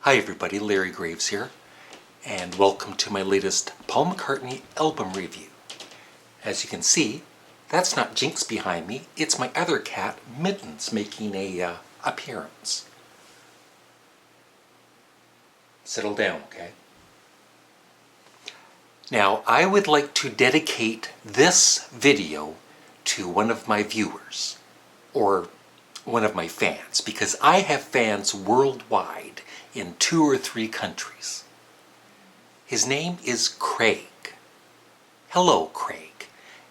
Hi everybody, Larry Graves here, and welcome to my latest Paul McCartney album review. As you can see, that's not Jinx behind me, it's my other cat, Mittens, making a appearance. Settle down, okay? Now, I would like to dedicate this video to one of my viewers, or one of my fans, because I have fans worldwide in 2 or 3 countries. His name is Craig. Hello, Craig.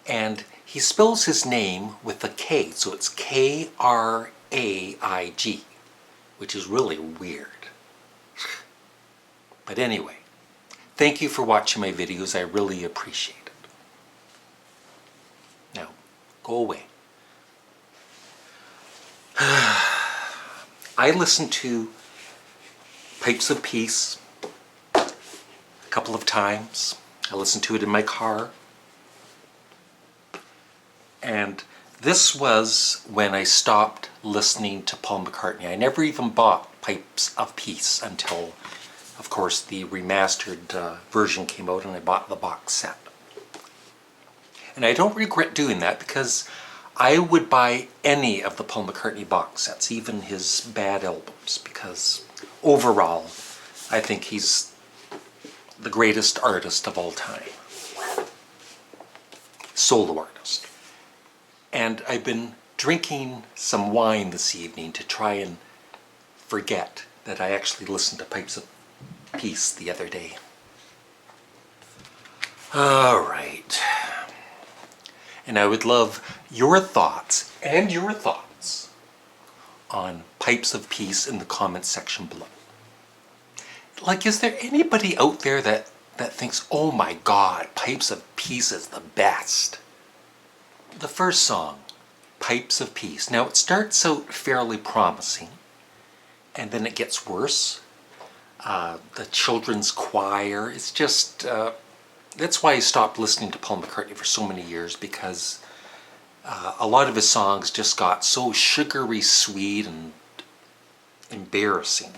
And he spells his name with a K, so it's K-R-A-I-G, which is really weird. But anyway, thank you for watching my videos. I really appreciate it. Now, go away. I listened to Pipes of Peace a couple of times. I listened to it in my car. And this was when I stopped listening to Paul McCartney. I never even bought Pipes of Peace until, of course, the remastered version came out and I bought the box set. And I don't regret doing that because I would buy any of the Paul McCartney box sets, even his bad albums, because overall, I think he's the greatest artist of all time. Solo artist. And I've been drinking some wine this evening to try and forget that I actually listened to Pipes of Peace the other day. All right. And I would love your thoughts and your thoughts on Pipes of Peace in the comments section below. Like, is there anybody out there that thinks, oh my God, Pipes of Peace is the best? The first song, Pipes of Peace. Now, it starts out fairly promising, and then it gets worse. The children's choir, it's just, that's why I stopped listening to Paul McCartney for so many years, because a lot of his songs just got so sugary sweet and embarrassing.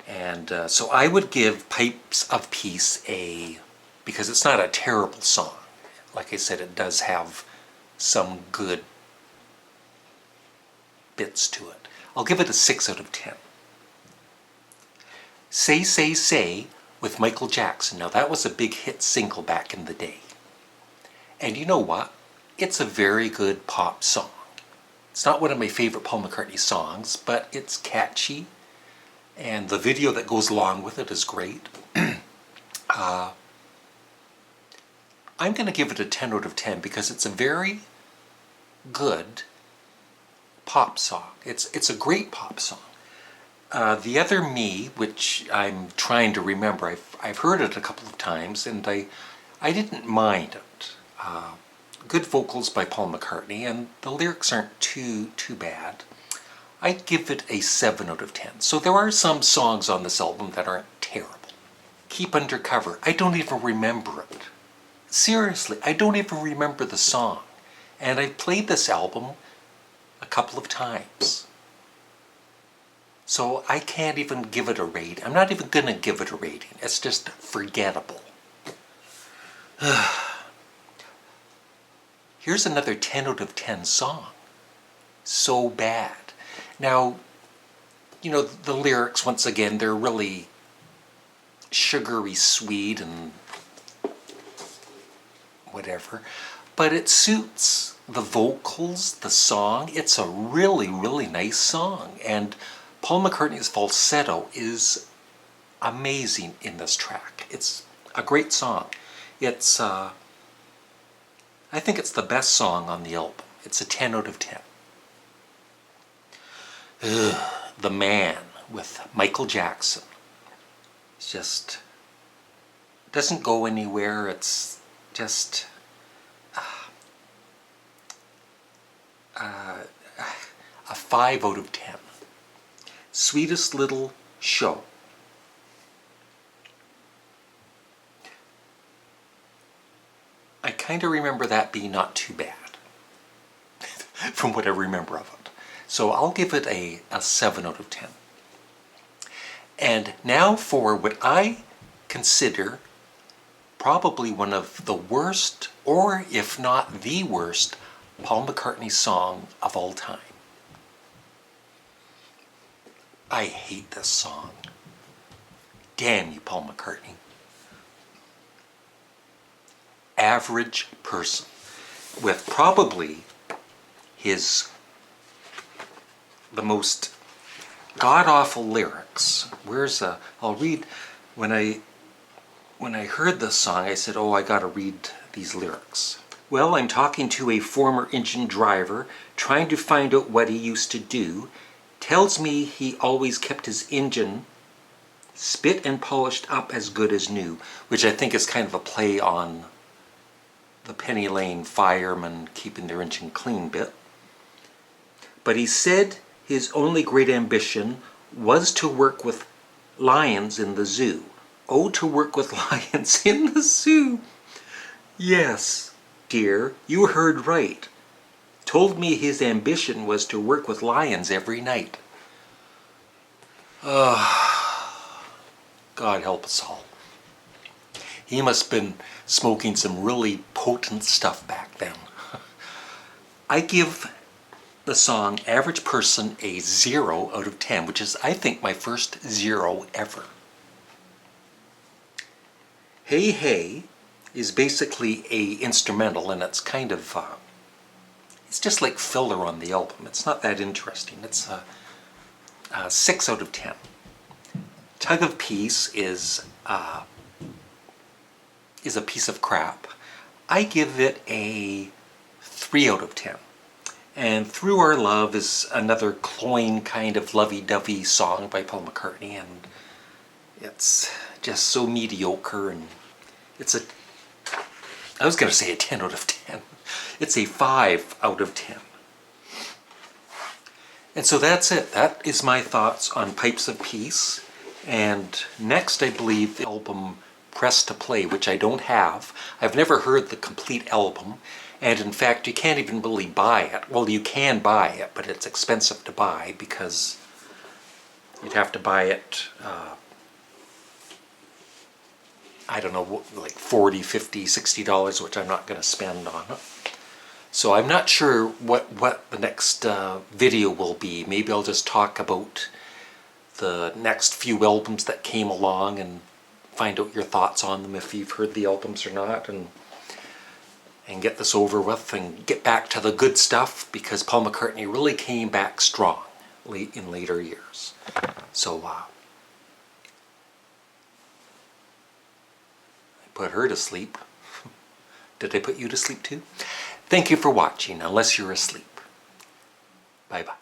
And so I would give Pipes of Peace because it's not a terrible song. Like I said, it does have some good bits to it. I'll give it a 6 out of 10. Say, Say, Say with Michael Jackson. Now that was a big hit single back in the day. And you know what? It's a very good pop song. It's not one of my favorite Paul McCartney songs, but it's catchy. And the video that goes along with it is great. I'm going to give it a 10 out of 10 because it's a very good pop song. It's a great pop song. The Other Me, which I'm trying to remember, I've heard it a couple of times and I didn't mind it. Good vocals by Paul McCartney and the lyrics aren't too bad. I'd give it a 7 out of 10. So there are some songs on this album that aren't terrible. Keep Undercover. I don't even remember it. Seriously, I don't even remember the song. And I played this album a couple of times. So I can't even give it a rating. I'm not even going to give it a rating. It's just forgettable. Here's another 10 out of 10 song. So Bad. Now, you know, the lyrics, once again, they're really sugary sweet and whatever, but it suits the vocals, the song. It's a really, really nice song, and Paul McCartney's falsetto is amazing in this track. It's a great song. It's, I think it's the best song on the album. It's a 10 out of 10. The Man with Michael Jackson. It's just doesn't go anywhere. It's just a 5 out of 10. Sweetest Little Show. I kind of remember that being not too bad from what I remember of it. So I'll give it a 7 out of 10. And now for what I consider probably one of the worst, or if not the worst, Paul McCartney song of all time. I hate this song. Damn you, Paul McCartney. Average person with probably the most god-awful lyrics. I'll read, when I heard this song, I said, oh, I gotta read these lyrics. Well, I'm talking to a former engine driver, trying to find out what he used to do. Tells me he always kept his engine spit and polished up as good as new, which I think is kind of a play on the Penny Lane firemen keeping their engine clean bit. But he said his only great ambition was to work with lions in the zoo. Oh, to work with lions in the zoo. Yes, dear, you heard right. Told me his ambition was to work with lions every night. God help us all. He must have been smoking some really potent stuff back then. I give the song Average Person a 0 out of 10, which is, I think, my first 0 ever. Hey Hey is basically a instrumental, and it's kind of, it's just like filler on the album. It's not that interesting. It's a 6 out of 10. Tug of Peace is a piece of crap. I give it a 3 out of 10. And Through Our Love is another cloying kind of lovey-dovey song by Paul McCartney, and it's just so mediocre, and I was going to say a 10 out of 10. It's a 5 out of 10. And so that's it. That is my thoughts on Pipes of Peace. And next, I believe, the album Press to Play, which I don't have. I've never heard the complete album. And in fact, you can't even really buy it. Well, you can buy it, but it's expensive to buy because you'd have to buy it, I don't know, like $40, $50, $60, which I'm not going to spend on it. So I'm not sure what the next video will be. Maybe I'll just talk about the next few albums that came along and find out your thoughts on them, if you've heard the albums or not, and get this over with and get back to the good stuff, because Paul McCartney really came back strong in later years. So I put her to sleep. Did I put you to sleep too? Thank you for watching, unless you're asleep. Bye-bye.